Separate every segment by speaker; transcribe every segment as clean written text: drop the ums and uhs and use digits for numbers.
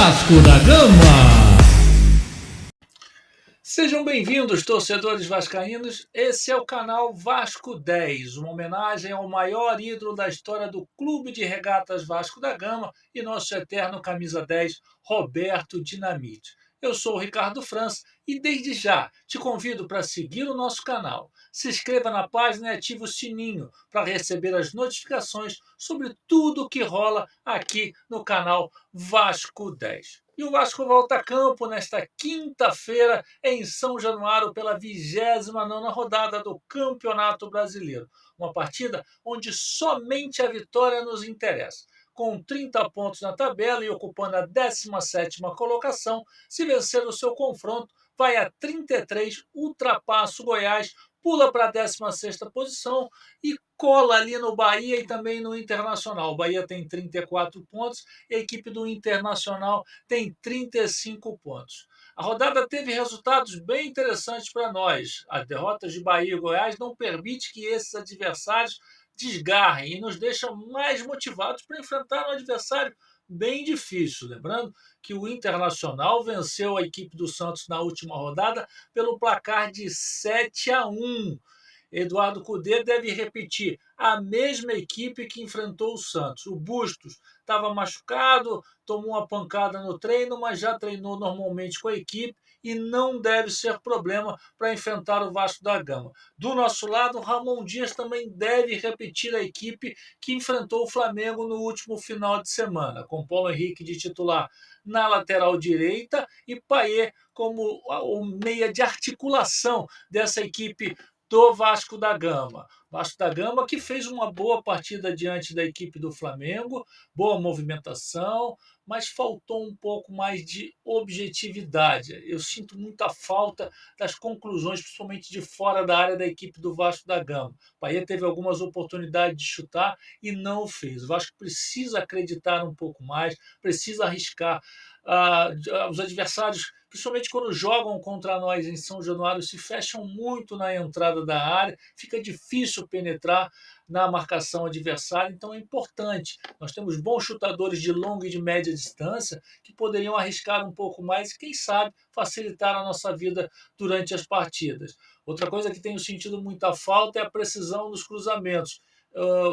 Speaker 1: Vasco da Gama.
Speaker 2: Sejam bem-vindos, torcedores vascaínos. Esse é o canal Vasco 10, uma homenagem ao maior ídolo da história do Clube de Regatas Vasco da Gama e nosso eterno camisa 10, Roberto Dinamite. Eu sou o Ricardo França e desde já te convido para seguir o nosso canal. Se inscreva na página e ative o sininho para receber as notificações sobre tudo o que rola aqui no canal Vasco 10. E o Vasco volta a campo nesta quinta-feira em São Januário pela 29ª rodada do Campeonato Brasileiro. Uma partida onde somente a vitória nos interessa. Com 30 pontos na tabela e ocupando a 17ª colocação, se vencer o seu confronto, vai a 33, ultrapassa o Goiás, pula para a 16ª posição e cola ali no Bahia e também no Internacional. O Bahia tem 34 pontos e a equipe do Internacional tem 35 pontos. A rodada teve resultados bem interessantes para nós. As derrotas de Bahia e Goiás não permitem que esses adversários desgarrem e nos deixam mais motivados para enfrentar um adversário bem difícil. Lembrando que o Internacional venceu a equipe do Santos na última rodada pelo placar de 7-1. Eduardo Cudê deve repetir a mesma equipe que enfrentou o Santos. O Bustos estava machucado, tomou uma pancada no treino, mas já treinou normalmente com a equipe e não deve ser problema para enfrentar o Vasco da Gama. Do nosso lado, o Ramon Dias também deve repetir a equipe que enfrentou o Flamengo no último final de semana, com Paulo Henrique de titular na lateral direita e Payet como o meia de articulação dessa equipe do Vasco da Gama. Vasco da Gama que fez uma boa partida diante da equipe do Flamengo, boa movimentação, mas faltou um pouco mais de objetividade. Eu sinto muita falta das conclusões, principalmente de fora da área da equipe do Vasco da Gama. O Payet teve algumas oportunidades de chutar e não o fez. O Vasco precisa acreditar um pouco mais, precisa arriscar. Os adversários, principalmente quando jogam contra nós em São Januário, se fecham muito na entrada da área, fica difícil penetrar na marcação adversária, então é importante. Nós temos bons chutadores de longa e de média distância que poderiam arriscar um pouco mais e, quem sabe, facilitar a nossa vida durante as partidas. Outra coisa que tenho sentido muita falta é a precisão dos cruzamentos.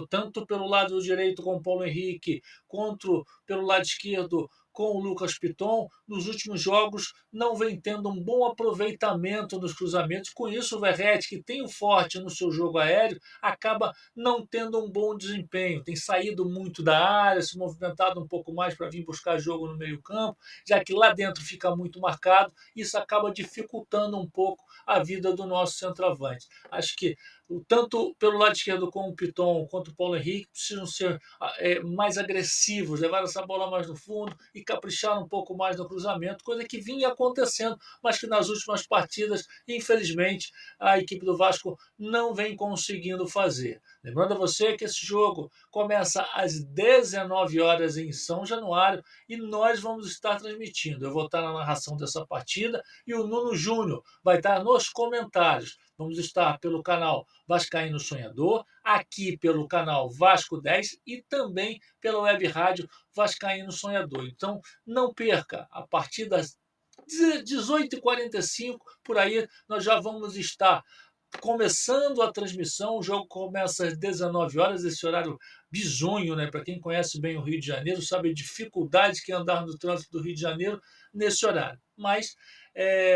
Speaker 2: Tanto pelo lado direito com o Paulo Henrique, quanto pelo lado esquerdo com o Lucas Piton, nos últimos jogos não vem tendo um bom aproveitamento nos cruzamentos. Com isso, o Verratti, que tem o forte no seu jogo aéreo, acaba não tendo um bom desempenho. Tem saído muito da área, se movimentado um pouco mais para vir buscar jogo no meio-campo, já que lá dentro fica muito marcado. Isso acaba dificultando um pouco a vida do nosso centroavante. Acho que tanto pelo lado esquerdo com o Piton quanto o Paulo Henrique precisam ser mais agressivos, levar essa bola mais no fundo e caprichar um pouco mais no cruzamento, coisa que vinha acontecendo, mas que nas últimas partidas, infelizmente, a equipe do Vasco não vem conseguindo fazer. Lembrando a você que esse jogo começa às 19 horas em São Januário e nós vamos estar transmitindo. Eu vou estar na narração dessa partida e o Nuno Júnior vai estar nos comentários. Vamos estar pelo canal Vascaíno Sonhador, aqui pelo canal Vasco 10 e também pela web rádio Vascaíno Sonhador. Então, não perca, a partir das 18h45, por aí, nós já vamos estar começando a transmissão. O jogo começa às 19 horas, esse horário bizonho, né? Para quem conhece bem o Rio de Janeiro, sabe a dificuldade que é andar no trânsito do Rio de Janeiro nesse horário. Mas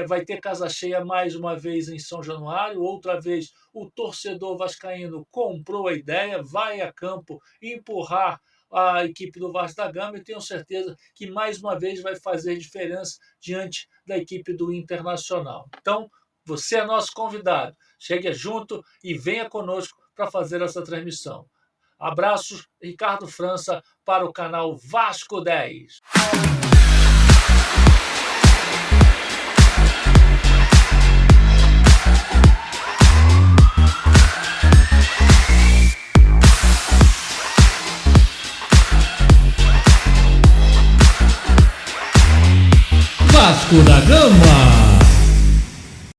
Speaker 2: vai ter casa cheia mais uma vez em São Januário, outra vez o torcedor vascaíno comprou a ideia, vai a campo empurrar a equipe do Vasco da Gama e tenho certeza que mais uma vez vai fazer diferença diante da equipe do Internacional. Então, você é nosso convidado. Chegue junto e venha conosco para fazer essa transmissão. Abraços, Ricardo França, para o canal Vasco 10.
Speaker 1: Vasco da Gama.